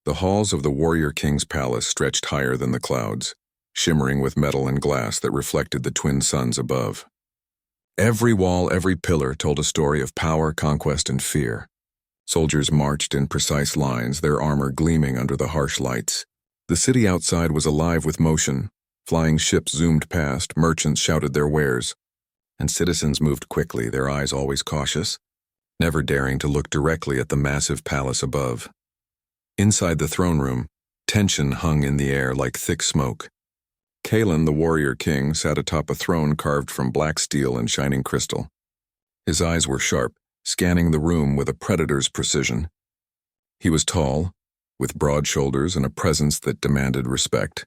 The halls of the warrior king's palace stretched higher than the clouds, shimmering with metal and glass that reflected the twin suns above. Every wall, every pillar told a story of power, conquest, and fear. Soldiers marched in precise lines, their armor gleaming under the harsh lights. The city outside was alive with motion. Flying ships zoomed past, merchants shouted their wares, and citizens moved quickly, their eyes always cautious, never daring to look directly at the massive palace above. Inside the throne room, tension hung in the air like thick smoke. Kalen, the warrior king, sat atop a throne carved from black steel and shining crystal. His eyes were sharp, scanning the room with a predator's precision. He was tall, with broad shoulders and a presence that demanded respect.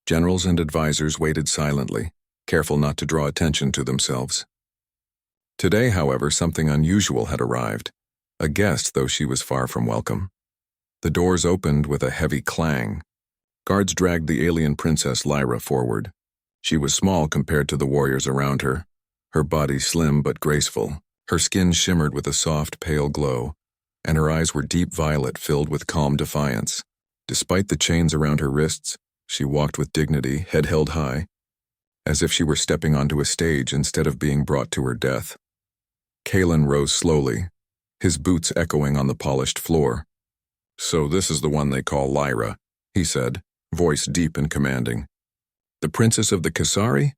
Generals and advisors waited silently, careful not to draw attention to themselves. Today, however, something unusual had arrived, a guest though she was far from welcome. The doors opened with a heavy clang. Guards dragged the alien princess Lyra forward. She was small compared to the warriors around her, her body slim but graceful. Her skin shimmered with a soft, pale glow, and her eyes were deep violet filled with calm defiance. Despite the chains around her wrists, she walked with dignity, head held high, as if she were stepping onto a stage instead of being brought to her death. Kalen rose slowly, his boots echoing on the polished floor. "So this is the one they call Lyra," he said, voice deep and commanding. "The princess of the Kasari?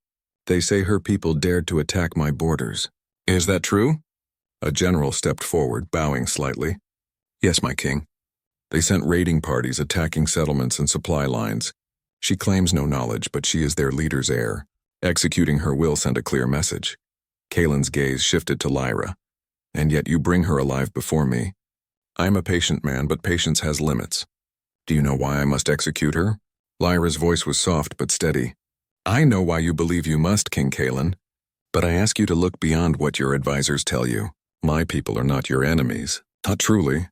They say her people dared to attack my borders. Is that true?" A general stepped forward, bowing slightly. "Yes, my king. They sent raiding parties attacking settlements and supply lines. She claims no knowledge, but she is their leader's heir. Executing her will send a clear message." Kalen's gaze shifted to Lyra. "And yet you bring her alive before me. I'm a patient man, but patience has limits. Do you know why I must execute her?" Lyra's voice was soft but steady. "I know why you believe you must, King Kalen. But I ask you to look beyond what your advisors tell you. My people are not your enemies." "Not truly."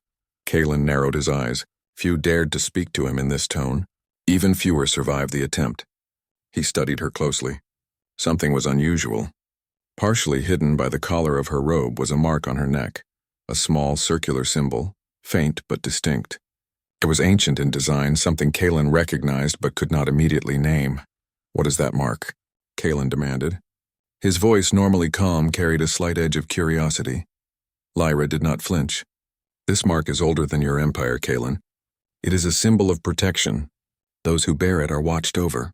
Kalen narrowed his eyes. Few dared to speak to him in this tone. Even fewer survived the attempt. He studied her closely. Something was unusual. Partially hidden by the collar of her robe was a mark on her neck, a small circular symbol, faint but distinct. It was ancient in design, something Kalen recognized but could not immediately name. "What is that mark?" Kalen demanded. His voice, normally calm, carried a slight edge of curiosity. Lyra did not flinch. "This mark is older than your empire, Kalen. It is a symbol of protection. Those who bear it are watched over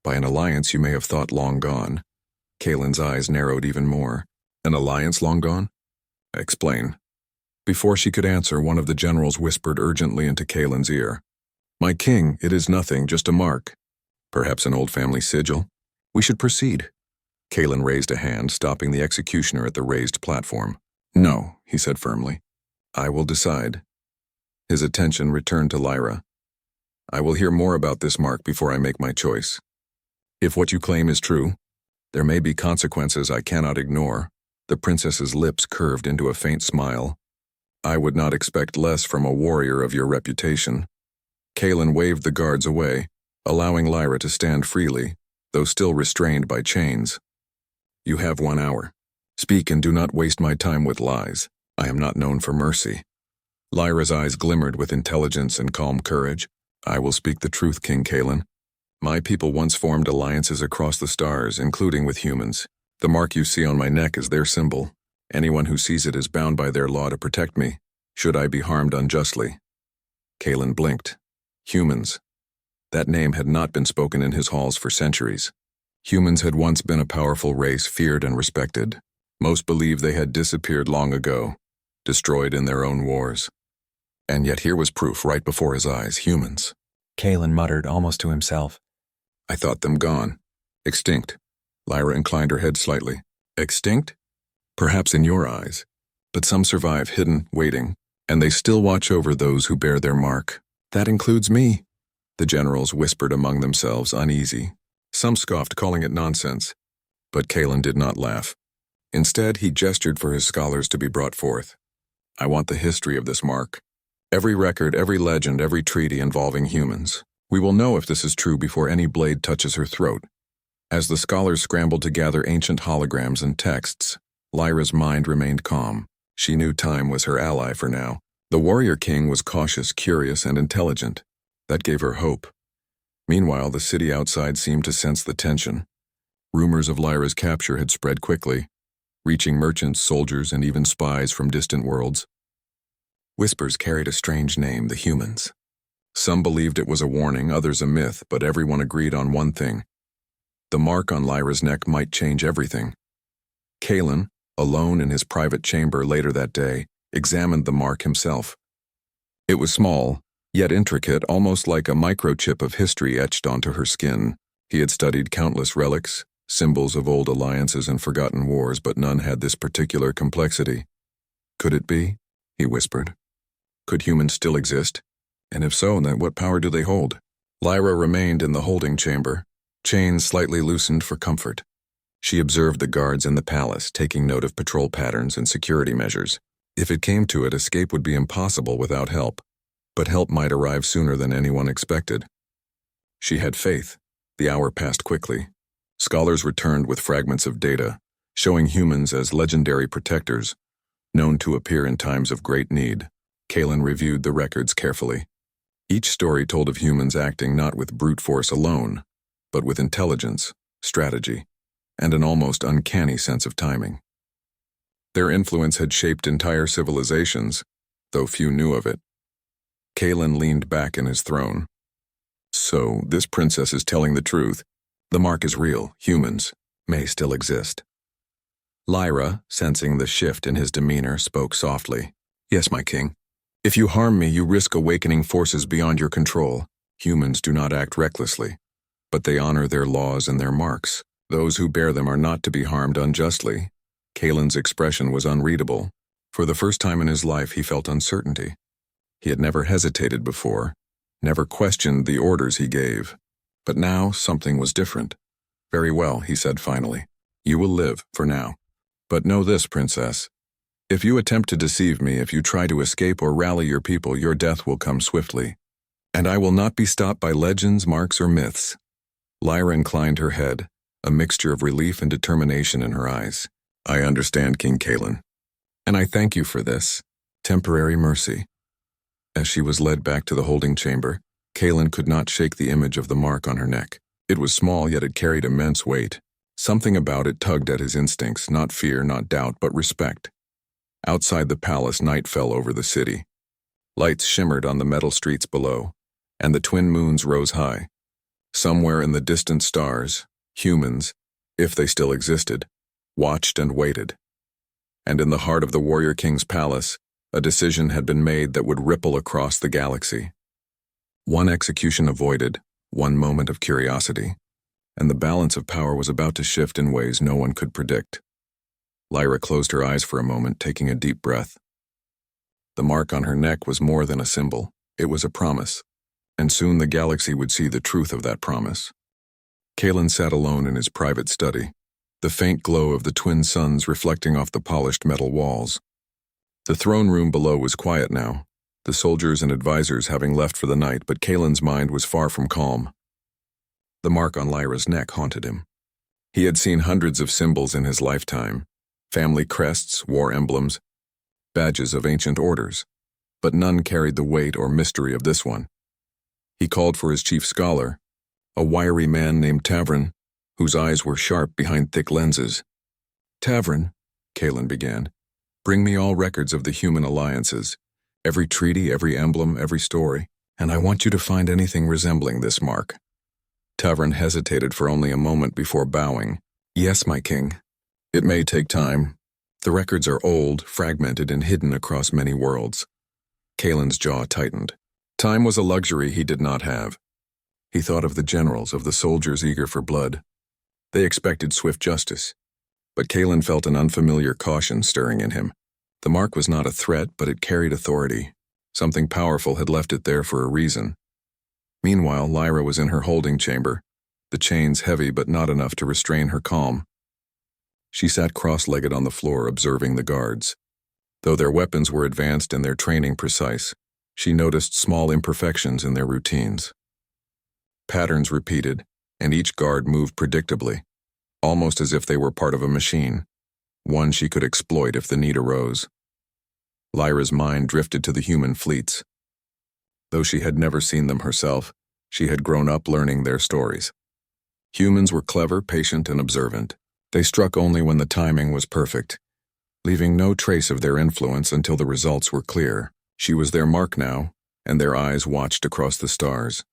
by an alliance you may have thought long gone." Kalen's eyes narrowed even more. "An alliance long gone? Explain." Before she could answer, one of the generals whispered urgently into Kalen's ear. "My king, it is nothing, just a mark. Perhaps an old family sigil. We should proceed." Kalen raised a hand, stopping the executioner at the raised platform. "No," he said firmly. "I will decide." His attention returned to Lyra. "I will hear more about this mark before I make my choice. If what you claim is true, there may be consequences I cannot ignore." The princess's lips curved into a faint smile. "I would not expect less from a warrior of your reputation." Kalen waved the guards away, allowing Lyra to stand freely, though still restrained by chains. "You have 1 hour. Speak and do not waste my time with lies. I am not known for mercy." Lyra's eyes glimmered with intelligence and calm courage. "I will speak the truth, King Kalen. My people once formed alliances across the stars, including with humans. The mark you see on my neck is their symbol. Anyone who sees it is bound by their law to protect me, should I be harmed unjustly." Kalen blinked. Humans. That name had not been spoken in his halls for centuries. Humans had once been a powerful race, feared and respected. Most believed they had disappeared long ago, destroyed in their own wars. And yet here was proof right before his eyes, humans. Kalen muttered almost to himself. "I thought them gone. Extinct." Lyra inclined her head slightly. "Extinct? Perhaps in your eyes. But some survive, hidden, waiting, and they still watch over those who bear their mark. That includes me." The generals whispered among themselves, uneasy. Some scoffed, calling it nonsense. But Kalen did not laugh. Instead, he gestured for his scholars to be brought forth. "I want the history of this mark. Every record, every legend, every treaty involving humans. We will know if this is true before any blade touches her throat." As the scholars scrambled to gather ancient holograms and texts, Lyra's mind remained calm. She knew time was her ally for now. The warrior king was cautious, curious, and intelligent. That gave her hope. Meanwhile, the city outside seemed to sense the tension. Rumors of Lyra's capture had spread quickly, reaching merchants, soldiers, and even spies from distant worlds. Whispers carried a strange name, the humans. Some believed it was a warning, others a myth, but everyone agreed on one thing. The mark on Lyra's neck might change everything. Kalen, alone in his private chamber later that day, examined the mark himself. It was small, yet intricate, almost like a microchip of history etched onto her skin. He had studied countless relics, symbols of old alliances and forgotten wars, but none had this particular complexity. Could it be? He whispered. Could humans still exist? And if so, then what power do they hold? Lyra remained in the holding chamber, chains slightly loosened for comfort. She observed the guards in the palace, taking note of patrol patterns and security measures. If it came to it, escape would be impossible without help, but help might arrive sooner than anyone expected. She had faith. The hour passed quickly. Scholars returned with fragments of data, showing humans as legendary protectors, known to appear in times of great need. Kalen reviewed the records carefully. Each story told of humans acting not with brute force alone, but with intelligence, strategy, and an almost uncanny sense of timing. Their influence had shaped entire civilizations, though few knew of it. Kalen leaned back in his throne. So, this princess is telling the truth. The mark is real. Humans may still exist. Lyra, sensing the shift in his demeanor, spoke softly. Yes, my king. If you harm me, you risk awakening forces beyond your control. Humans do not act recklessly, but they honor their laws and their marks. Those who bear them are not to be harmed unjustly. Kalen's expression was unreadable. For the first time in his life, he felt uncertainty. He had never hesitated before, never questioned the orders he gave. But now, something was different. Very well, he said finally. You will live, for now. But know this, princess. If you attempt to deceive me, if you try to escape or rally your people, your death will come swiftly. And I will not be stopped by legends, marks, or myths. Lyra inclined her head, a mixture of relief and determination in her eyes. I understand, King Kalen. And I thank you for this temporary mercy. As she was led back to the holding chamber, Kalen could not shake the image of the mark on her neck. It was small, yet it carried immense weight. Something about it tugged at his instincts, not fear, not doubt, but respect. Outside the palace, night fell over the city. Lights shimmered on the metal streets below, and the twin moons rose high. Somewhere in the distant stars, humans, if they still existed, watched and waited. And in the heart of the warrior king's palace, a decision had been made that would ripple across the galaxy. One execution avoided, one moment of curiosity, and the balance of power was about to shift in ways no one could predict. Lyra closed her eyes for a moment, taking a deep breath. The mark on her neck was more than a symbol. It was a promise, and soon the galaxy would see the truth of that promise. Kalen sat alone in his private study, the faint glow of the twin suns reflecting off the polished metal walls. The throne room below was quiet now, the soldiers and advisors having left for the night, but Kalen's mind was far from calm. The mark on Lyra's neck haunted him. He had seen hundreds of symbols in his lifetime, family crests, war emblems, badges of ancient orders, but none carried the weight or mystery of this one. He called for his chief scholar, a wiry man named Tavern, whose eyes were sharp behind thick lenses. Tavern, Kalen began, bring me all records of the human alliances, every treaty, every emblem, every story, and I want you to find anything resembling this mark. Tavern hesitated for only a moment before bowing. Yes, my king. It may take time. The records are old, fragmented, and hidden across many worlds. Kalen's jaw tightened. Time was a luxury he did not have. He thought of the generals, of the soldiers eager for blood. They expected swift justice. But Kalen felt an unfamiliar caution stirring in him. The mark was not a threat, but it carried authority. Something powerful had left it there for a reason. Meanwhile, Lyra was in her holding chamber, the chains heavy but not enough to restrain her calm. She sat cross-legged on the floor observing the guards. Though their weapons were advanced and their training precise, she noticed small imperfections in their routines. Patterns repeated, and each guard moved predictably, almost as if they were part of a machine, one she could exploit if the need arose. Lyra's mind drifted to the human fleets. Though she had never seen them herself, she had grown up learning their stories. Humans were clever, patient, and observant. They struck only when the timing was perfect, leaving no trace of their influence until the results were clear. She was their mark now, and their eyes watched across the stars.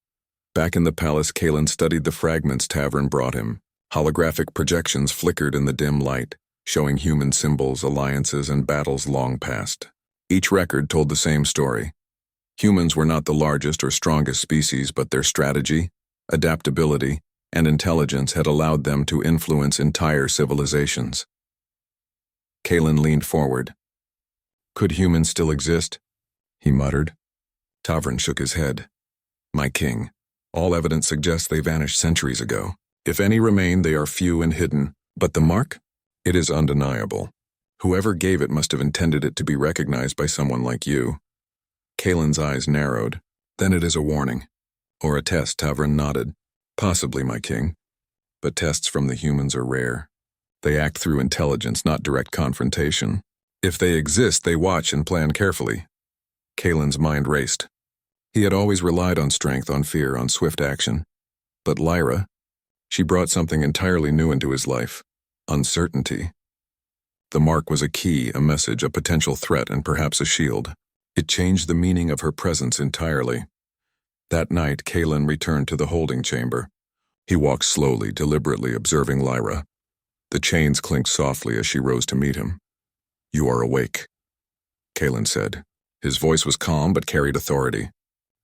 Back in the palace, Kalen studied the fragments Tavern brought him. Holographic projections flickered in the dim light, showing human symbols, alliances, and battles long past. Each record told the same story. Humans were not the largest or strongest species, but their strategy, adaptability, and intelligence had allowed them to influence entire civilizations. Kalen leaned forward. "Could humans still exist?" he muttered. Tavern shook his head. "My king, all evidence suggests they vanished centuries ago. If any remain, they are few and hidden. But the mark? It is undeniable. Whoever gave it must have intended it to be recognized by someone like you." Kalen's eyes narrowed. "Then it is a warning. Or a test," Tavern nodded. "Possibly, my king. But tests from the humans are rare. They act through intelligence, not direct confrontation. If they exist, they watch and plan carefully." Kalen's mind raced. He had always relied on strength, on fear, on swift action. But Lyra, she brought something entirely new into his life: uncertainty. The mark was a key, a message, a potential threat, and perhaps a shield. It changed the meaning of her presence entirely. That night, Kalen returned to the holding chamber. He walked slowly, deliberately, observing Lyra. The chains clinked softly as she rose to meet him. "You are awake," Kalen said. His voice was calm but carried authority.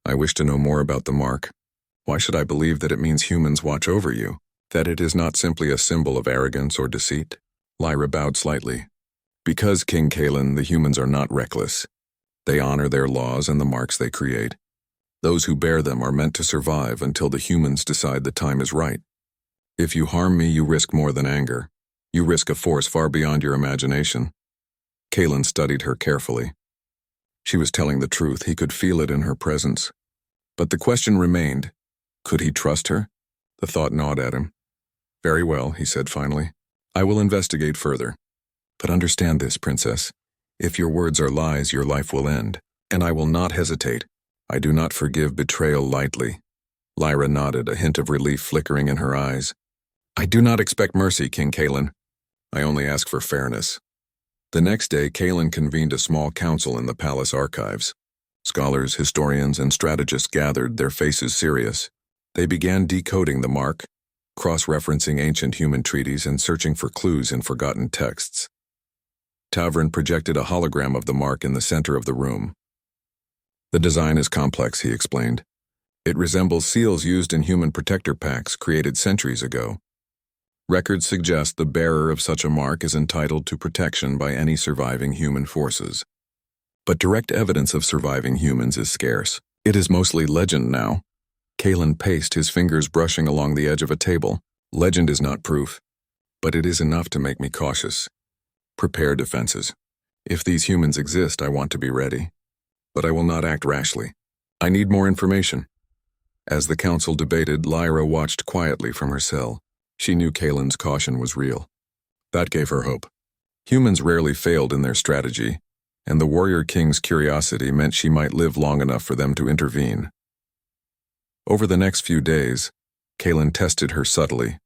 "I wish to know more about the mark. Why should I believe that it means humans watch over you? That it is not simply a symbol of arrogance or deceit?" Lyra bowed slightly. "Because, King Kalen, the humans are not reckless. They honor their laws and the marks they create. Those who bear them are meant to survive until the humans decide the time is right. If you harm me, you risk more than anger. You risk a force far beyond your imagination." Kalen studied her carefully. She was telling the truth. He could feel it in her presence. But the question remained, could he trust her? The thought gnawed at him. "Very well," he said finally. "I will investigate further. But understand this, Princess. If your words are lies, your life will end. And I will not hesitate. I do not forgive betrayal lightly." Lyra nodded, a hint of relief flickering in her eyes. "I do not expect mercy, King Kalen. I only ask for fairness." The next day, Kalen convened a small council in the palace archives. Scholars, historians, and strategists gathered, their faces serious. They began decoding the mark, cross-referencing ancient human treaties and searching for clues in forgotten texts. Tavern projected a hologram of the mark in the center of the room. "The design is complex," he explained. "It resembles seals used in human protector packs created centuries ago. Records suggest the bearer of such a mark is entitled to protection by any surviving human forces. But direct evidence of surviving humans is scarce. It is mostly legend now." Kalen paced, his fingers brushing along the edge of a table. "Legend is not proof, but it is enough to make me cautious. Prepare defenses. If these humans exist, I want to be ready. But I will not act rashly. I need more information." As the council debated, Lyra watched quietly from her cell. She knew Kalen's caution was real. That gave her hope. Humans rarely failed in their strategy, and the warrior king's curiosity meant she might live long enough for them to intervene. Over the next few days, Kalen tested her subtly.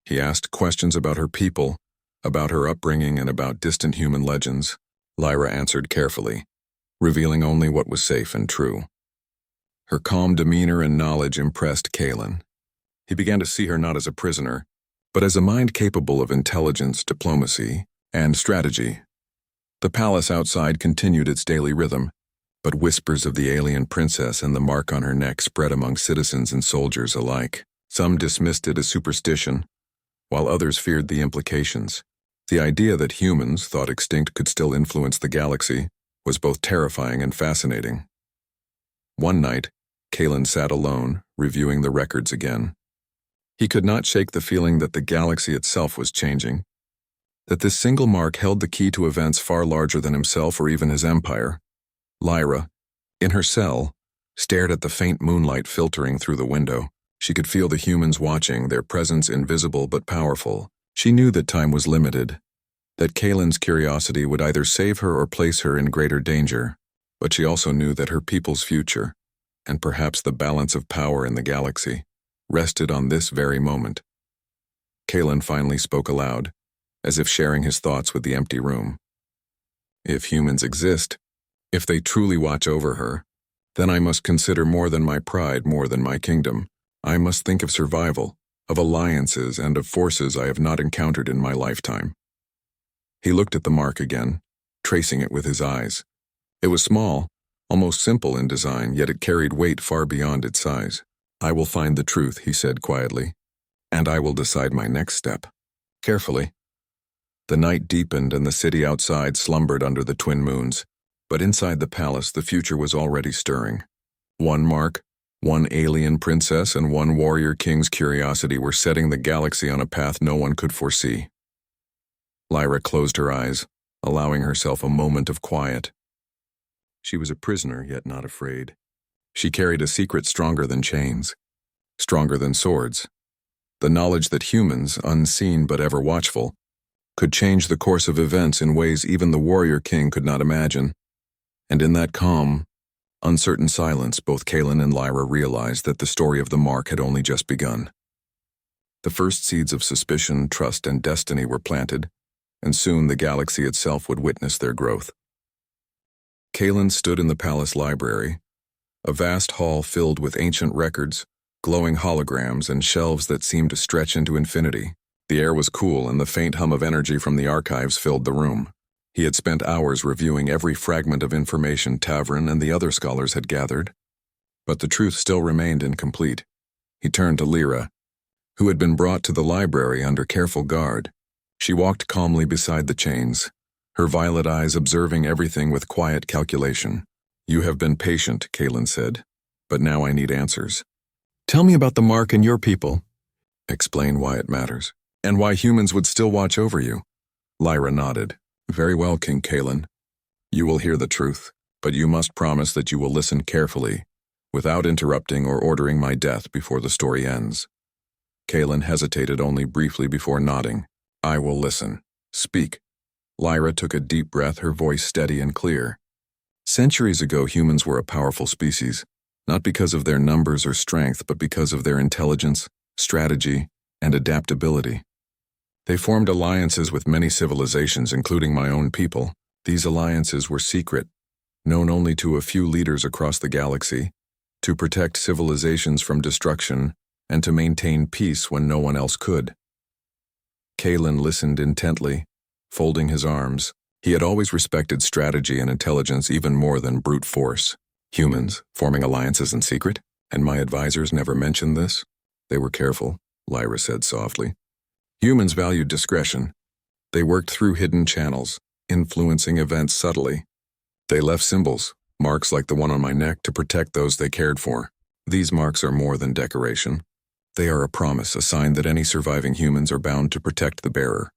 He asked questions about her people, about her upbringing, and about distant human legends. Lyra answered carefully, revealing only what was safe and true. Her calm demeanor and knowledge impressed Kalen. He began to see her not as a prisoner, but as a mind capable of intelligence, diplomacy, and strategy. The palace outside continued its daily rhythm, but whispers of the alien princess and the mark on her neck spread among citizens and soldiers alike. Some dismissed it as superstition, while others feared the implications. The idea that humans, thought extinct, could still influence the galaxy was both terrifying and fascinating. One night, Kalen sat alone, reviewing the records again. He could not shake the feeling that the galaxy itself was changing, that this single mark held the key to events far larger than himself or even his empire. Lyra, in her cell, stared at the faint moonlight filtering through the window. She could feel the humans watching, their presence invisible but powerful. She knew that time was limited, that Kaylin's curiosity would either save her or place her in greater danger, but she also knew that her people's future, and perhaps the balance of power in the galaxy, rested on this very moment. Kaylin finally spoke aloud, as if sharing his thoughts with the empty room. If humans exist, if they truly watch over her, then I must consider more than my pride, more than my kingdom. I must think of survival, of alliances, and of forces I have not encountered in my lifetime. He looked at the mark again, tracing it with his eyes. It was small, almost simple in design, yet it carried weight far beyond its size. I will find the truth, he said quietly, and I will decide my next step. Carefully. The night deepened and the city outside slumbered under the twin moons, but inside the palace the future was already stirring. One mark, one alien princess, and one warrior king's curiosity were setting the galaxy on a path no one could foresee. Lyra closed her eyes, allowing herself a moment of quiet. She was a prisoner, yet not afraid. She carried a secret stronger than chains, stronger than swords. The knowledge that humans, unseen but ever watchful, could change the course of events in ways even the warrior king could not imagine. And in that calm, uncertain silence, both Kaylin and Lyra realized that the story of the mark had only just begun. The first seeds of suspicion, trust, and destiny were planted, and soon the galaxy itself would witness their growth. Kaylin stood in the palace library, a vast hall filled with ancient records, glowing holograms, and shelves that seemed to stretch into infinity. The air was cool, and the faint hum of energy from the archives filled the room. He had spent hours reviewing every fragment of information Tavrin and the other scholars had gathered, but the truth still remained incomplete. He turned to Lyra, who had been brought to the library under careful guard. She walked calmly beside the chains, her violet eyes observing everything with quiet calculation. "You have been patient," Kaylin said, "but now I need answers. Tell me about the mark and your people. Explain why it matters, and why humans would still watch over you." Lyra nodded. "Very well, King Kaylin. You will hear the truth, but you must promise that you will listen carefully, without interrupting or ordering my death before the story ends." Kaylin hesitated only briefly before nodding. "I will listen. Speak." Lyra took a deep breath, her voice steady and clear. Centuries ago, humans were a powerful species, not because of their numbers or strength, but because of their intelligence, strategy, and adaptability. They formed alliances with many civilizations, including my own people. These alliances were secret, known only to a few leaders across the galaxy, to protect civilizations from destruction and to maintain peace when no one else could. Kaylin listened intently, folding his arms. He had always respected strategy and intelligence even more than brute force. Humans forming alliances in secret? And my advisors never mentioned this? They were careful, Lyra said softly. Humans valued discretion. They worked through hidden channels, influencing events subtly. They left symbols, marks like the one on my neck, to protect those they cared for. These marks are more than decoration. They are a promise, a sign that any surviving humans are bound to protect the bearer.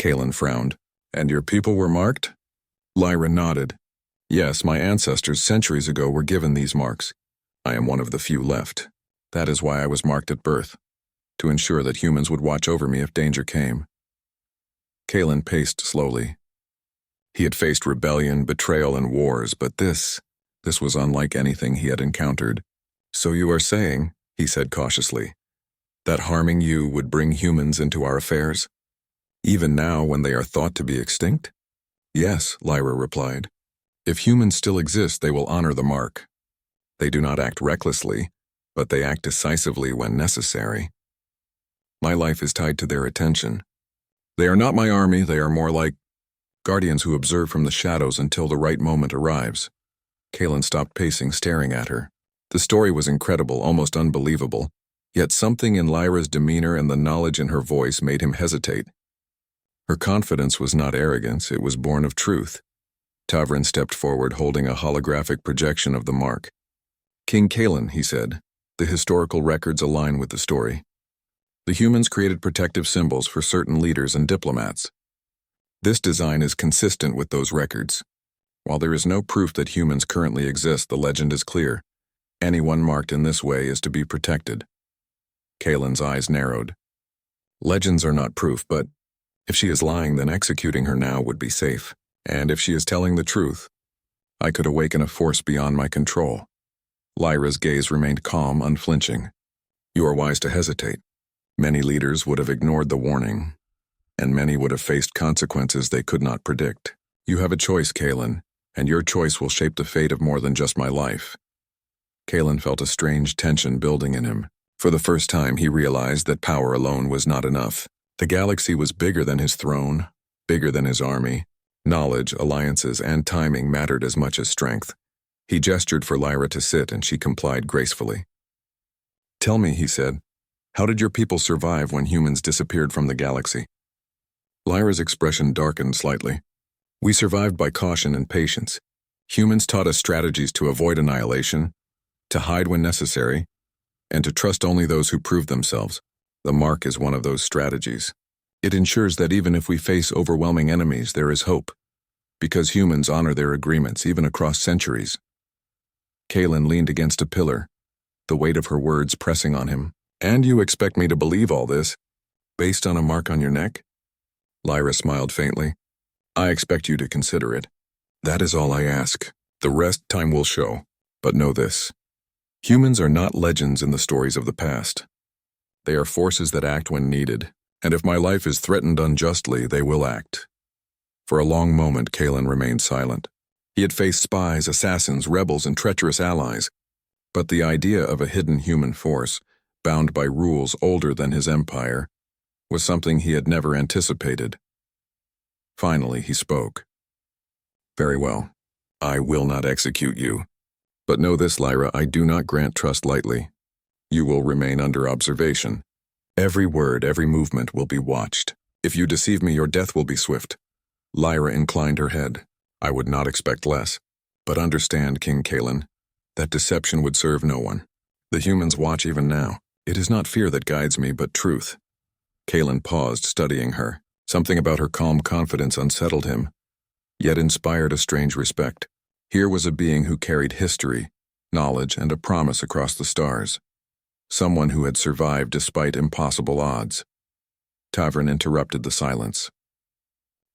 Kaylin frowned. "And your people were marked?" Lyra nodded. "Yes, my ancestors centuries ago were given these marks. I am one of the few left. That is why I was marked at birth, to ensure that humans would watch over me if danger came." Kaylin paced slowly. He had faced rebellion, betrayal, and wars, but this was unlike anything he had encountered. "So you are saying," he said cautiously, "that harming you would bring humans into our affairs? Even now when they are thought to be extinct?" "Yes," Lyra replied. "If humans still exist, they will honor the mark. They do not act recklessly, but they act decisively when necessary. My life is tied to their attention. They are not my army, they are more like guardians who observe from the shadows until the right moment arrives." Kaylin stopped pacing, staring at her. The story was incredible, almost unbelievable, yet something in Lyra's demeanor and the knowledge in her voice made him hesitate. Her confidence was not arrogance, it was born of truth. Tavrin stepped forward, holding a holographic projection of the mark. "King Kaylin," he said, "the historical records align with the story. The humans created protective symbols for certain leaders and diplomats. This design is consistent with those records. While there is no proof that humans currently exist, the legend is clear. Anyone marked in this way is to be protected." Kaylin's eyes narrowed. "Legends are not proof, but If she is lying, then executing her now would be safe. And if she is telling the truth, I could awaken a force beyond my control. Lyra's gaze remained calm, unflinching. You are wise to hesitate. Many leaders would have ignored the warning, and many would have faced consequences they could not predict. You have a choice, Kaelin, and your choice will shape the fate of more than just my life. Kaelin felt a strange tension building in him. For the first time, he realized that power alone was not enough. The galaxy was bigger than his throne, bigger than his army. Knowledge, alliances, and timing mattered as much as strength. He gestured for Lyra to sit, and she complied gracefully. Tell me, he said, how did your people survive when humans disappeared from the galaxy? Lyra's expression darkened slightly. We survived by caution and patience. Humans taught us strategies to avoid annihilation, to hide when necessary, and to trust only those who prove themselves. The mark is one of those strategies. It ensures that even if we face overwhelming enemies, there is hope, because humans honor their agreements even across centuries. Kaelin leaned against a pillar, the weight of her words pressing on him. And you expect me to believe all this, based on a mark on your neck? Lyra smiled faintly. I expect you to consider it. That is all I ask. The rest time will show. But know this. Humans are not legends in the stories of the past. They are forces that act when needed, and if my life is threatened unjustly, they will act. For a long moment, Kaelin remained silent. He had faced spies, assassins, rebels, and treacherous allies, but the idea of a hidden human force, bound by rules older than his empire, was something he had never anticipated. Finally, he spoke. Very well. I will not execute you. But know this, Lyra, I do not grant trust lightly. You will remain under observation. Every word, every movement will be watched. If you deceive me, your death will be swift. Lyra inclined her head. I would not expect less. But understand, King Kaelin, that deception would serve no one. The humans watch even now. It is not fear that guides me, but truth. Kaelin paused, studying her. Something about her calm confidence unsettled him, yet inspired a strange respect. Here was a being who carried history, knowledge, and a promise across the stars. Someone who had survived despite impossible odds. Tavern interrupted the silence.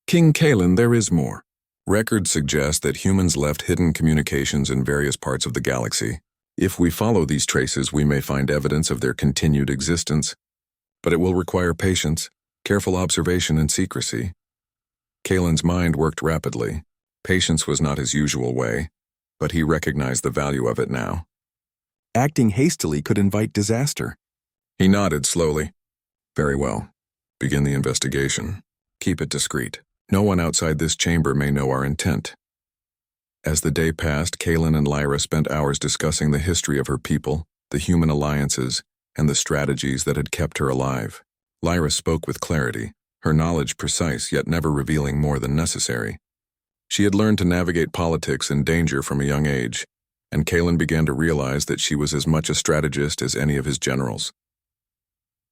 King Kaelin, there is more. Records suggest that humans left hidden communications in various parts of the galaxy. If we follow these traces, we may find evidence of their continued existence, but it will require patience, careful observation, and secrecy. Kaelin's mind worked rapidly. Patience was not his usual way, but he recognized the value of it now. Acting hastily could invite disaster. He nodded slowly. Very well. Begin the investigation. Keep it discreet. No one outside this chamber may know our intent. As the day passed, Kaelin and Lyra spent hours discussing the history of her people, the human alliances, and the strategies that had kept her alive. Lyra spoke with clarity, her knowledge precise yet never revealing more than necessary. She had learned to navigate politics and danger from a young age, and Kaelin began to realize that she was as much a strategist as any of his generals.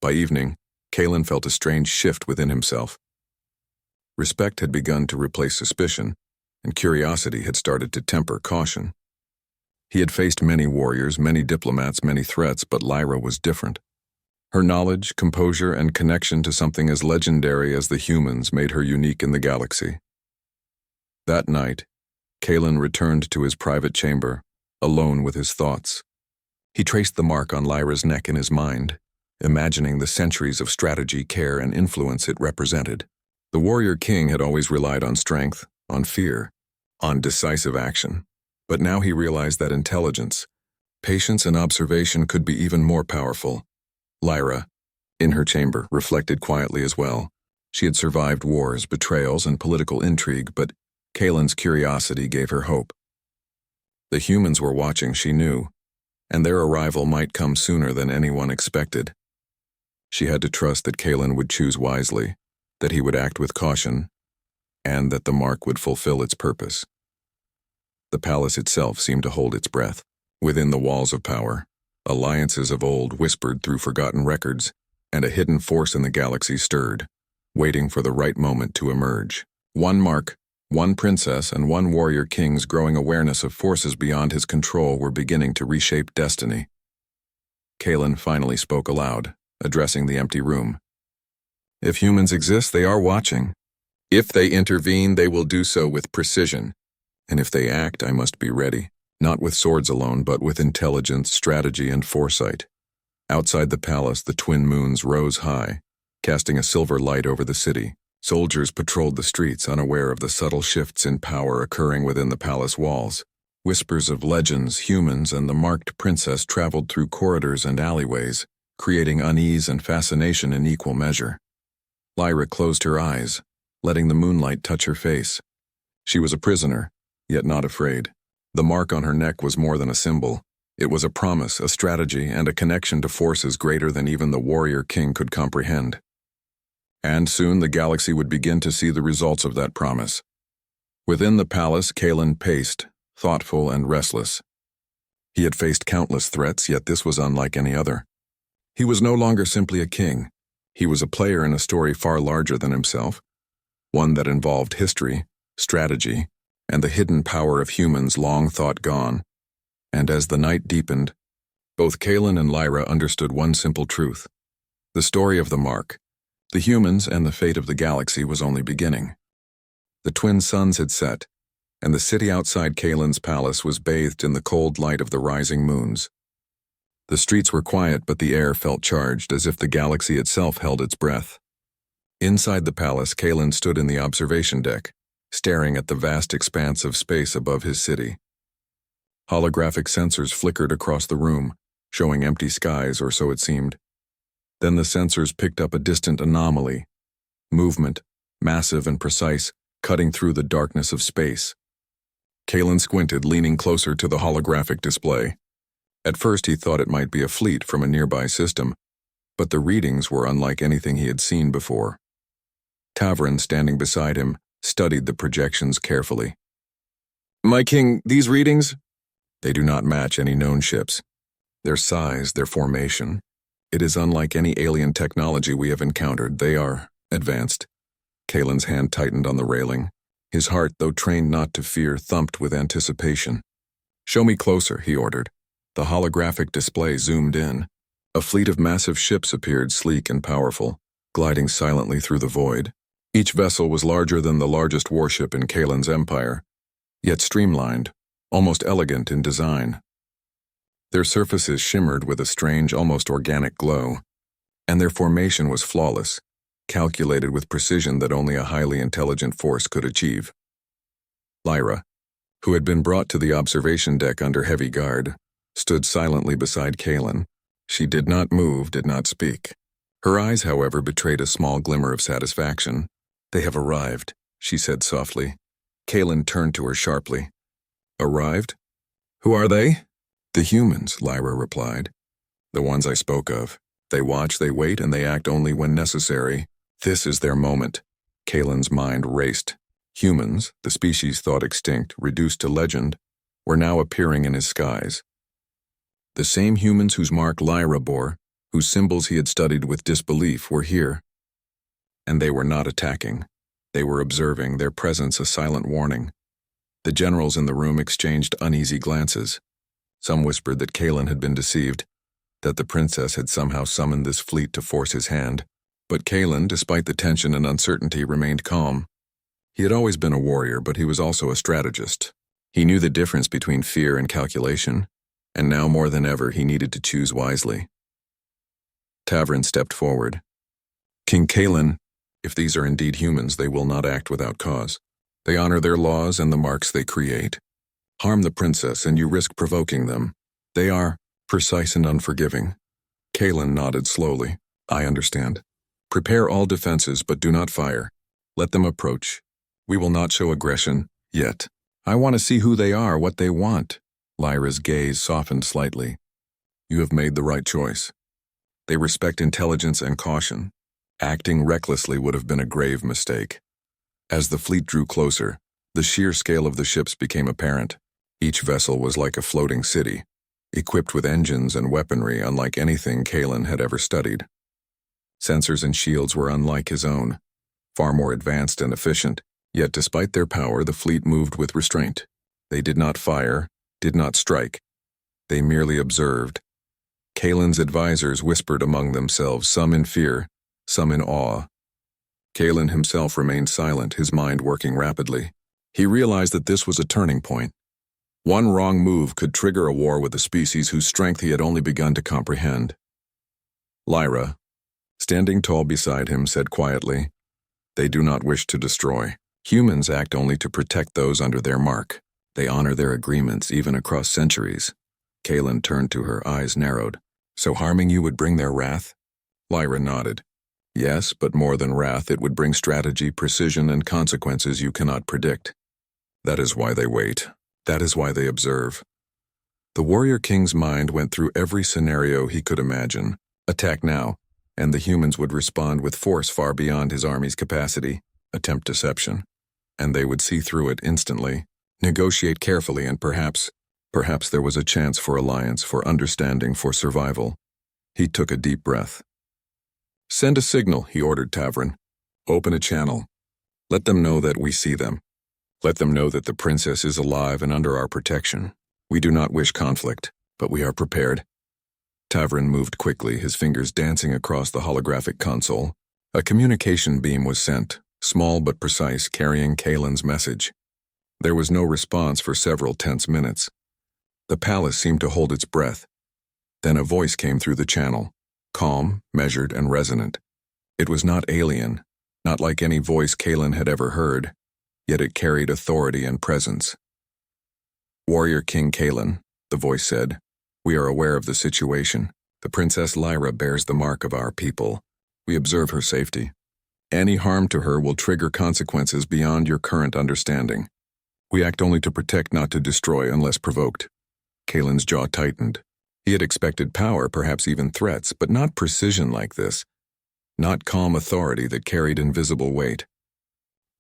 By evening, Kaelin felt a strange shift within himself. Respect had begun to replace suspicion, and curiosity had started to temper caution. He had faced many warriors, many diplomats, many threats, but Lyra was different. Her knowledge, composure, and connection to something as legendary as the humans made her unique in the galaxy. That night, Kaelin returned to his private chamber, alone with his thoughts. He traced the mark on Lyra's neck in his mind, imagining the centuries of strategy, care, and influence it represented. The warrior king had always relied on strength, on fear, on decisive action. But now he realized that intelligence, patience, and observation could be even more powerful. Lyra, in her chamber, reflected quietly as well. She had survived wars, betrayals, and political intrigue, but Kaelin's curiosity gave her hope. The humans were watching, she knew, and their arrival might come sooner than anyone expected. She had to trust that Kaelin would choose wisely, that he would act with caution, and that the mark would fulfill its purpose. The palace itself seemed to hold its breath. Within the walls of power, alliances of old whispered through forgotten records, and a hidden force in the galaxy stirred, waiting for the right moment to emerge. One mark, one princess, and one warrior king's growing awareness of forces beyond his control were beginning to reshape destiny. Kaelin finally spoke aloud, addressing the empty room. If humans exist, they are watching. If they intervene, they will do so with precision. And if they act, I must be ready, not with swords alone, but with intelligence, strategy, and foresight. Outside the palace, the twin moons rose high, casting a silver light over the city. Soldiers patrolled the streets, unaware of the subtle shifts in power occurring within the palace walls. Whispers of legends, humans, and the marked princess traveled through corridors and alleyways, creating unease and fascination in equal measure. Lyra closed her eyes, letting the moonlight touch her face. She was a prisoner, yet not afraid. The mark on her neck was more than a symbol. It was a promise, a strategy, and a connection to forces greater than even the warrior king could comprehend. And soon the galaxy would begin to see the results of that promise. Within the palace, Kalen paced, thoughtful and restless. He had faced countless threats, yet this was unlike any other. He was no longer simply a king. He was a player in a story far larger than himself, one that involved history, strategy, and the hidden power of humans long thought gone. And as the night deepened, both Kalen and Lyra understood one simple truth. The story of the mark, the humans, and the fate of the galaxy was only beginning. The twin suns had set, and the city outside Kalen's palace was bathed in the cold light of the rising moons. The streets were quiet, but the air felt charged, as if the galaxy itself held its breath. Inside the palace, Kalen stood in the observation deck, staring at the vast expanse of space above his city. Holographic sensors flickered across the room, showing empty skies, or so it seemed. Then the sensors picked up a distant anomaly. Movement, massive and precise, cutting through the darkness of space. Kalen squinted, leaning closer to the holographic display. At first he thought it might be a fleet from a nearby system, but the readings were unlike anything he had seen before. Tavern, standing beside him, studied the projections carefully. "My king, these readings? They do not match any known ships. Their size, their formation. It is unlike any alien technology we have encountered. They are advanced." Kalen's hand tightened on the railing. His heart, though trained not to fear, thumped with anticipation. "Show me closer," he ordered. The holographic display zoomed in. A fleet of massive ships appeared, sleek and powerful, gliding silently through the void. Each vessel was larger than the largest warship in Kalen's empire, yet streamlined, almost elegant in design. Their surfaces shimmered with a strange, almost organic glow, and their formation was flawless, calculated with precision that only a highly intelligent force could achieve. Lyra, who had been brought to the observation deck under heavy guard, stood silently beside Kalen. She did not move, did not speak. Her eyes, however, betrayed a small glimmer of satisfaction. "They have arrived," she said softly. Kalen turned to her sharply. "Arrived? Who are they?" "The humans," Lyra replied. "The ones I spoke of. They watch, they wait, and they act only when necessary. This is their moment." Kalen's mind raced. Humans, the species thought extinct, reduced to legend, were now appearing in his skies. The same humans whose mark Lyra bore, whose symbols he had studied with disbelief, were here. And they were not attacking. They were observing, their presence a silent warning. The generals in the room exchanged uneasy glances. Some whispered that Kalen had been deceived, that the princess had somehow summoned this fleet to force his hand. But Kalen, despite the tension and uncertainty, remained calm. He had always been a warrior, but he was also a strategist. He knew the difference between fear and calculation, and now more than ever he needed to choose wisely. Tavern stepped forward. "King Kalen, if these are indeed humans, they will not act without cause. They honor their laws and the marks they create. Harm the princess and you risk provoking them. They are precise and unforgiving." Kalen nodded slowly. "I understand. Prepare all defenses, but do not fire. Let them approach. We will not show aggression, yet. I want to see who they are, what they want." Lyra's gaze softened slightly. "You have made the right choice. They respect intelligence and caution. Acting recklessly would have been a grave mistake." As the fleet drew closer, the sheer scale of the ships became apparent. Each vessel was like a floating city, equipped with engines and weaponry unlike anything Kalen had ever studied. Sensors and shields were unlike his own, far more advanced and efficient, yet despite their power, the fleet moved with restraint. They did not fire, did not strike. They merely observed. Kalen's advisors whispered among themselves, some in fear, some in awe, Kalen himself remained silent, his mind working rapidly. He realized that this was a turning point. One wrong move could trigger a war with a species whose strength he had only begun to comprehend. Lyra, standing tall beside him, said quietly, "They do not wish to destroy. Humans act only to protect those under their mark. They honor their agreements even across centuries." Kalen turned to her, eyes narrowed. "So harming you would bring their wrath?" Lyra nodded. "Yes, but more than wrath, it would bring strategy, precision, and consequences you cannot predict. That is why they wait. That is why they observe." The warrior king's mind went through every scenario he could imagine. Attack now, and the humans would respond with force far beyond his army's capacity. Attempt deception, and they would see through it instantly. Negotiate carefully, and perhaps there was a chance for alliance, for understanding, for survival. He took a deep breath. "Send a signal," he ordered Tavrin. "Open a channel. Let them know that we see them. Let them know that the princess is alive and under our protection. We do not wish conflict, but we are prepared." Tavrin moved quickly, his fingers dancing across the holographic console. A communication beam was sent, small but precise, carrying Kalen's message. There was no response for several tense minutes. The palace seemed to hold its breath. Then a voice came through the channel, calm, measured, and resonant. It was not alien, not like any voice Kalen had ever heard, yet it carried authority and presence. "Warrior King Kalen," the voice said, "we are aware of the situation. The Princess Lyra bears the mark of our people. We observe her safety. Any harm to her will trigger consequences beyond your current understanding. We act only to protect, not to destroy unless provoked." Kalen's jaw tightened. He had expected power, perhaps even threats, but not precision like this. Not calm authority that carried invisible weight.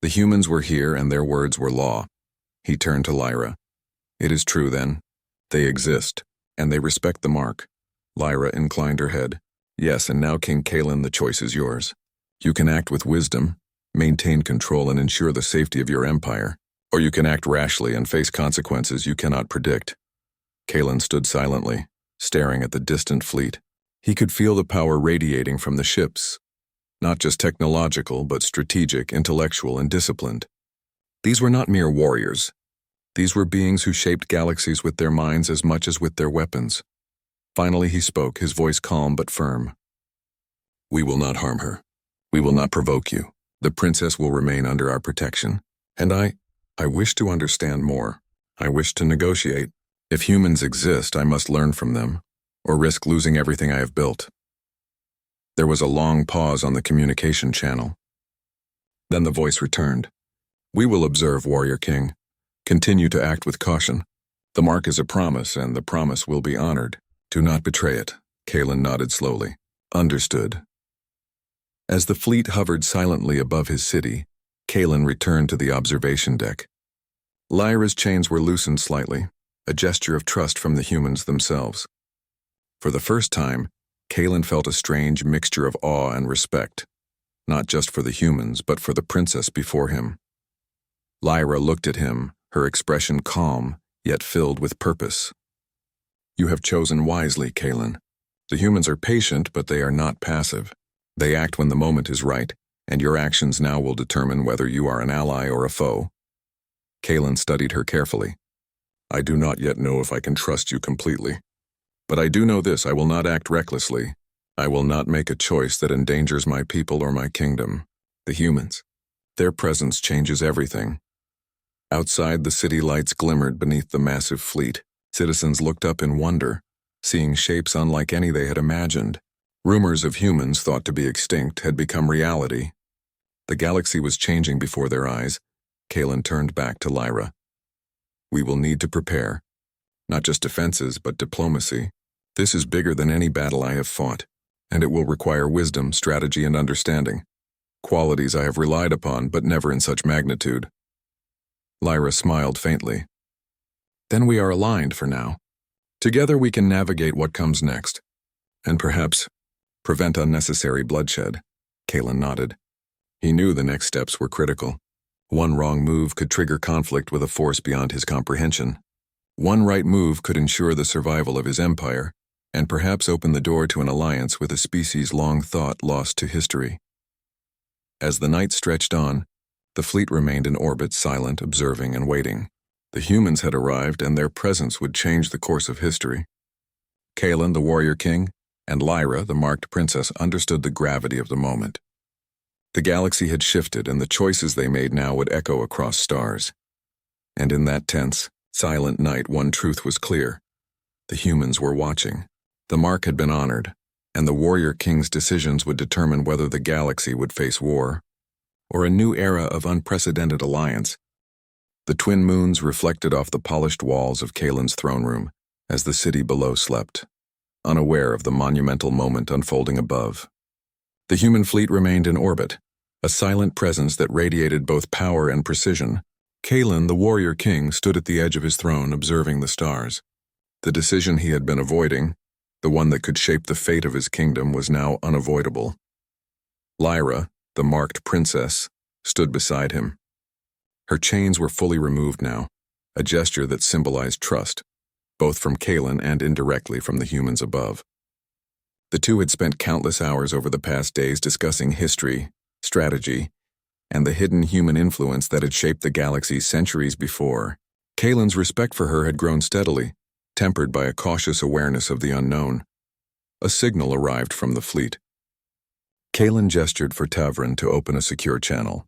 The humans were here and their words were law. He turned to Lyra. "It is true then. They exist, and they respect the mark." Lyra inclined her head. "Yes, and now King Kalen, the choice is yours. You can act with wisdom, maintain control, and ensure the safety of your empire. Or you can act rashly and face consequences you cannot predict." Kalen stood silently, staring at the distant fleet. He could feel the power radiating from the ships. Not just technological, but strategic, intellectual, and disciplined. These were not mere warriors. These were beings who shaped galaxies with their minds as much as with their weapons. Finally he spoke, his voice calm but firm. "We will not harm her. We will not provoke you. The princess will remain under our protection. And I wish to understand more. I wish to negotiate. If humans exist, I must learn from them, or risk losing everything I have built." There was a long pause on the communication channel. Then the voice returned. "We will observe, Warrior King. Continue to act with caution. The mark is a promise, and the promise will be honored. Do not betray it." Kalen nodded slowly. "Understood." As the fleet hovered silently above his city, Kalen returned to the observation deck. Lyra's chains were loosened slightly, a gesture of trust from the humans themselves. For the first time, Kalen felt a strange mixture of awe and respect, not just for the humans, but for the princess before him. Lyra looked at him, her expression calm, yet filled with purpose. "You have chosen wisely, Kalen. The humans are patient, but they are not passive. They act when the moment is right, and your actions now will determine whether you are an ally or a foe." Kalen studied her carefully. "I do not yet know if I can trust you completely. But I do know this: I will not act recklessly. I will not make a choice that endangers my people or my kingdom. The humans. Their presence changes everything." Outside, the city lights glimmered beneath the massive fleet. Citizens looked up in wonder, seeing shapes unlike any they had imagined. Rumors of humans thought to be extinct had become reality. The galaxy was changing before their eyes. Kalen turned back to Lyra. "We will need to prepare. Not just defenses, but diplomacy. This is bigger than any battle I have fought, and it will require wisdom, strategy, and understanding. Qualities I have relied upon, but never in such magnitude." Lyra smiled faintly. "Then we are aligned for now. Together we can navigate what comes next. And perhaps prevent unnecessary bloodshed." Kalen nodded. He knew the next steps were critical. One wrong move could trigger conflict with a force beyond his comprehension. One right move could ensure the survival of his empire, and perhaps open the door to an alliance with a species long thought lost to history. As the night stretched on, the fleet remained in orbit, silent, observing, and waiting. The humans had arrived, and their presence would change the course of history. Kalen, the warrior king, and Lyra, the marked princess, understood the gravity of the moment. The galaxy had shifted, and the choices they made now would echo across stars. And in that tense, silent night, one truth was clear. The humans were watching. The mark had been honored, and the warrior king's decisions would determine whether the galaxy would face war or a new era of unprecedented alliance. The twin moons reflected off the polished walls of Kalen's throne room as the city below slept, unaware of the monumental moment unfolding above. The human fleet remained in orbit, a silent presence that radiated both power and precision. Kalen, the warrior king, stood at the edge of his throne observing the stars. The decision he had been avoiding, the one that could shape the fate of his kingdom, was now unavoidable. Lyra, the marked princess, stood beside him. Her chains were fully removed now, a gesture that symbolized trust, both from Kalen and indirectly from the humans above. The two had spent countless hours over the past days discussing history, strategy, and the hidden human influence that had shaped the galaxy centuries before. Kalen's respect for her had grown steadily, tempered by a cautious awareness of the unknown. A signal arrived from the fleet. Kalen gestured for Tavrin to open a secure channel.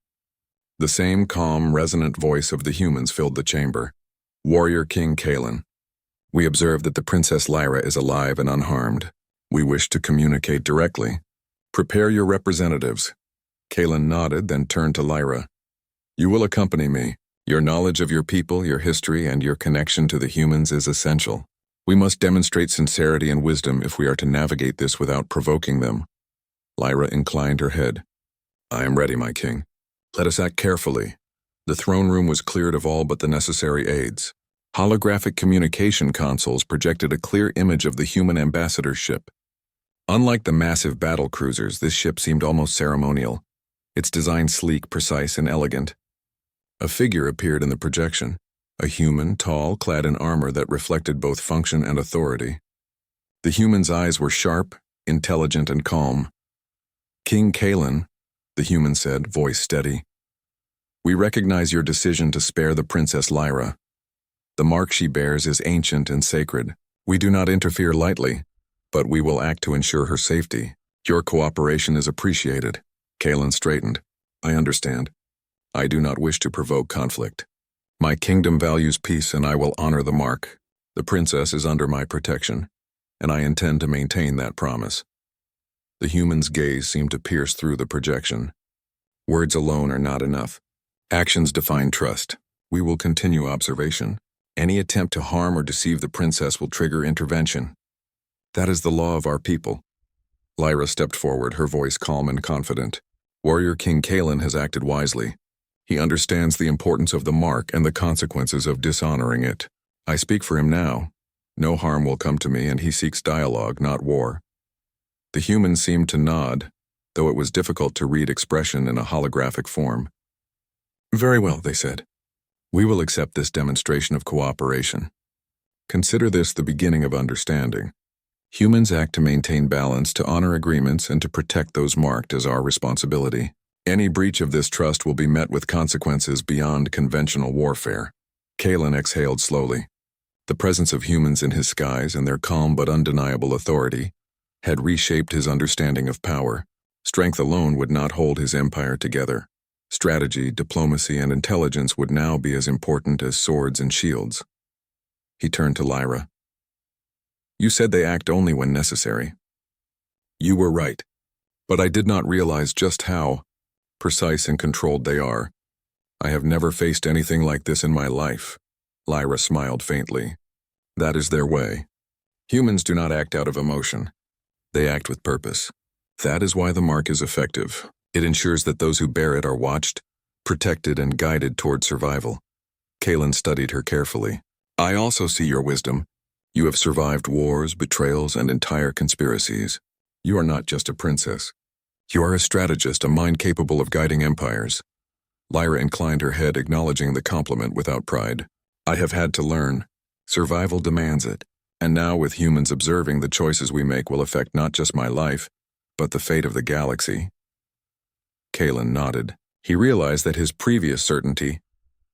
The same calm, resonant voice of the humans filled the chamber. Warrior King Kalen, we observe that the Princess Lyra is alive and unharmed. We wish to communicate directly. Prepare your representatives. Kalen nodded, then turned to Lyra. You will accompany me. Your knowledge of your people, your history, and your connection to the humans is essential. We must demonstrate sincerity and wisdom if we are to navigate this without provoking them. Lyra inclined her head. I am ready, my king. Let us act carefully. The throne room was cleared of all but the necessary aids. Holographic communication consoles projected a clear image of the human ambassador's ship. Unlike the massive battle cruisers, this ship seemed almost ceremonial, its design sleek, precise, and elegant. A figure appeared in the projection, a human, tall, clad in armor that reflected both function and authority. The human's eyes were sharp, intelligent, and calm. King Kalen, the human said, voice steady. We recognize your decision to spare the Princess Lyra. The mark she bears is ancient and sacred. We do not interfere lightly, but we will act to ensure her safety. Your cooperation is appreciated. Kalen straightened. I understand. I do not wish to provoke conflict. My kingdom values peace, and I will honor the mark. The princess is under my protection, and I intend to maintain that promise. The human's gaze seemed to pierce through the projection. Words alone are not enough. Actions define trust. We will continue observation. Any attempt to harm or deceive the princess will trigger intervention. That is the law of our people. Lyra stepped forward, her voice calm and confident. Warrior King Kalen has acted wisely. He understands the importance of the mark and the consequences of dishonoring it. I speak for him now. No harm will come to me, and he seeks dialogue, not war. The humans seemed to nod, though it was difficult to read expression in a holographic form. Very well, they said. We will accept this demonstration of cooperation. Consider this the beginning of understanding. Humans act to maintain balance, to honor agreements, and to protect those marked as our responsibility. Any breach of this trust will be met with consequences beyond conventional warfare. Kalen exhaled slowly. The presence of humans in his skies and their calm but undeniable authority had reshaped his understanding of power. Strength alone would not hold his empire together. Strategy, diplomacy, and intelligence would now be as important as swords and shields. He turned to Lyra. You said they act only when necessary. You were right, but I did not realize just how precise and controlled they are. I have never faced anything like this in my life. Lyra smiled faintly. That is their way. Humans do not act out of emotion. They act with purpose. That is why the mark is effective. It ensures that those who bear it are watched, protected, and guided toward survival. Kalen studied her carefully. I also see your wisdom. You have survived wars, betrayals, and entire conspiracies. You are not just a princess. You are a strategist, a mind capable of guiding empires. Lyra inclined her head, acknowledging the compliment without pride. I have had to learn. Survival demands it. And now, with humans observing, the choices we make will affect not just my life, but the fate of the galaxy. Kalen nodded. He realized that his previous certainty,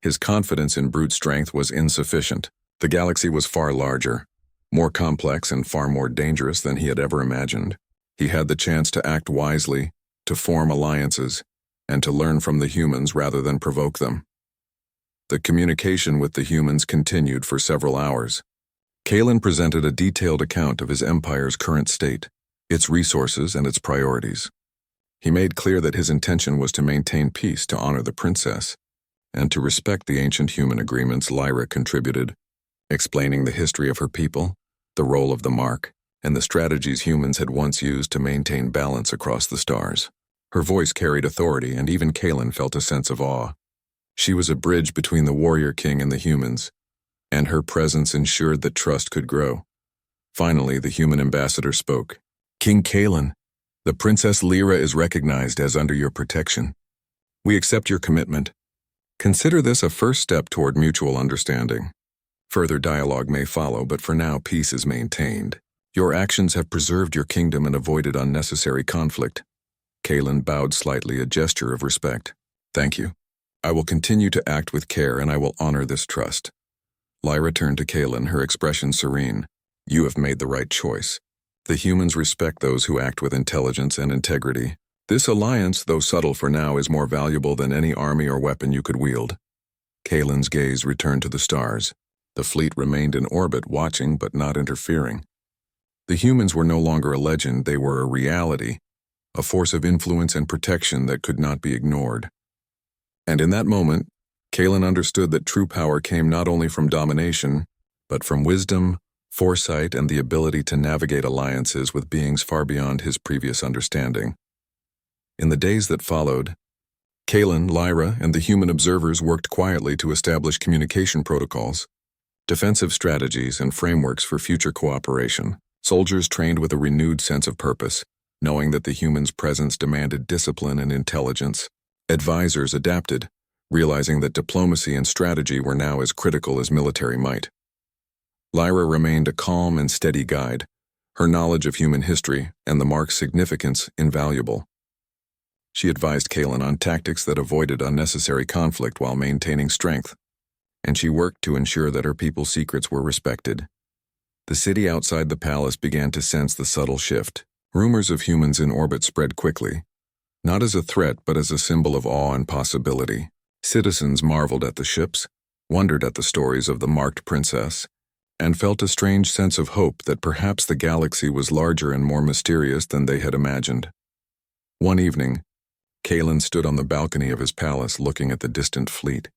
his confidence in brute strength, was insufficient. The galaxy was far larger, more complex and far more dangerous than he had ever imagined. He had the chance to act wisely, to form alliances, and to learn from the humans rather than provoke them. The communication with the humans continued for several hours. Kalen presented a detailed account of his empire's current state, its resources and its priorities. He made clear that his intention was to maintain peace, to honor the princess, and to respect the ancient human agreements. Lyra contributed, explaining the history of her people, the role of the mark, and the strategies humans had once used to maintain balance across the stars. Her voice carried authority, and even Kalen felt a sense of awe. She was a bridge between the warrior king and the humans, and her presence ensured that trust could grow. Finally, the human ambassador spoke. "King Kalen, the Princess Lyra is recognized as under your protection. We accept your commitment. Consider this a first step toward mutual understanding. Further dialogue may follow, but for now peace is maintained. Your actions have preserved your kingdom and avoided unnecessary conflict." Kalen bowed slightly, a gesture of respect. "Thank you. I will continue to act with care, and I will honor this trust." Lyra turned to Kalen, her expression serene. "You have made the right choice. The humans respect those who act with intelligence and integrity. This alliance, though subtle for now, is more valuable than any army or weapon you could wield." Kalen's gaze returned to the stars. The fleet remained in orbit, watching but not interfering. The humans were no longer a legend, they were a reality, a force of influence and protection that could not be ignored. And in that moment, Kalen understood that true power came not only from domination, but from wisdom, foresight, and the ability to navigate alliances with beings far beyond his previous understanding. In the days that followed, Kalen, Lyra, and the human observers worked quietly to establish communication protocols, defensive strategies, and frameworks for future cooperation. Soldiers trained with a renewed sense of purpose, knowing that the humans' presence demanded discipline and intelligence. Advisors adapted, realizing that diplomacy and strategy were now as critical as military might. Lyra remained a calm and steady guide, her knowledge of human history and the mark's significance invaluable. She advised Kalen on tactics that avoided unnecessary conflict while maintaining strength, and she worked to ensure that her people's secrets were respected. The city outside the palace began to sense the subtle shift. Rumors of humans in orbit spread quickly, not as a threat but as a symbol of awe and possibility. Citizens marveled at the ships, wondered at the stories of the marked princess, and felt a strange sense of hope that perhaps the galaxy was larger and more mysterious than they had imagined. One evening, Kalen stood on the balcony of his palace looking at the distant fleet.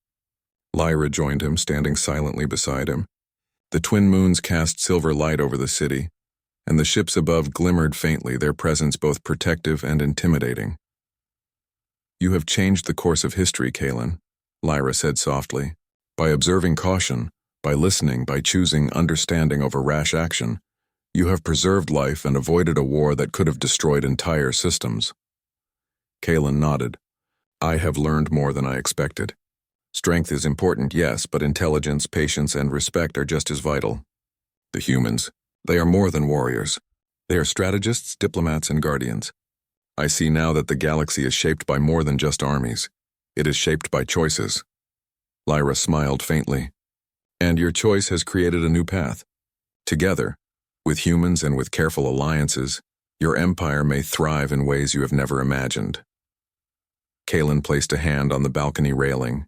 Lyra joined him, standing silently beside him. The twin moons cast silver light over the city, and the ships above glimmered faintly, their presence both protective and intimidating. "You have changed the course of history, Kalen," Lyra said softly. "By observing caution, by listening, by choosing understanding over rash action, you have preserved life and avoided a war that could have destroyed entire systems." Kalen nodded. "I have learned more than I expected. Strength is important, yes, but intelligence, patience, and respect are just as vital. The humans, they are more than warriors. They are strategists, diplomats, and guardians. I see now that the galaxy is shaped by more than just armies. It is shaped by choices." Lyra smiled faintly. "And your choice has created a new path. Together, with humans and with careful alliances, your empire may thrive in ways you have never imagined." Kalen placed a hand on the balcony railing,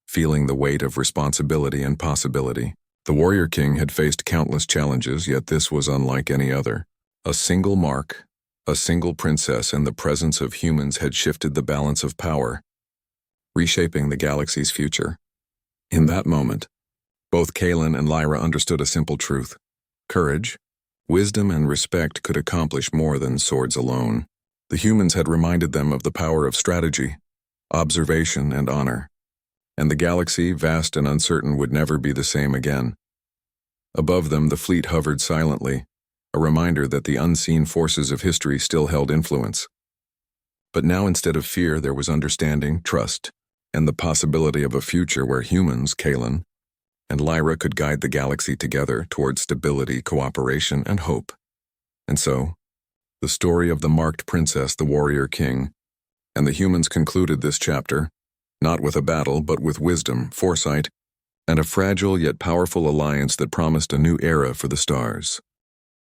feeling the weight of responsibility and possibility. The warrior king had faced countless challenges, yet this was unlike any other. A single mark, a single princess, and the presence of humans had shifted the balance of power, reshaping the galaxy's future. In that moment, both Kalen and Lyra understood a simple truth. Courage, wisdom, and respect could accomplish more than swords alone. The humans had reminded them of the power of strategy, observation, and honor. And the galaxy, vast and uncertain, would never be the same again. Above them, the fleet hovered silently, a reminder that the unseen forces of history still held influence. But now, instead of fear, there was understanding, trust, and the possibility of a future where humans, Kalen, and Lyra could guide the galaxy together toward stability, cooperation, and hope. And so, the story of the marked princess, the warrior king, and the humans concluded this chapter, not with a battle, but with wisdom, foresight, and a fragile yet powerful alliance that promised a new era for the stars.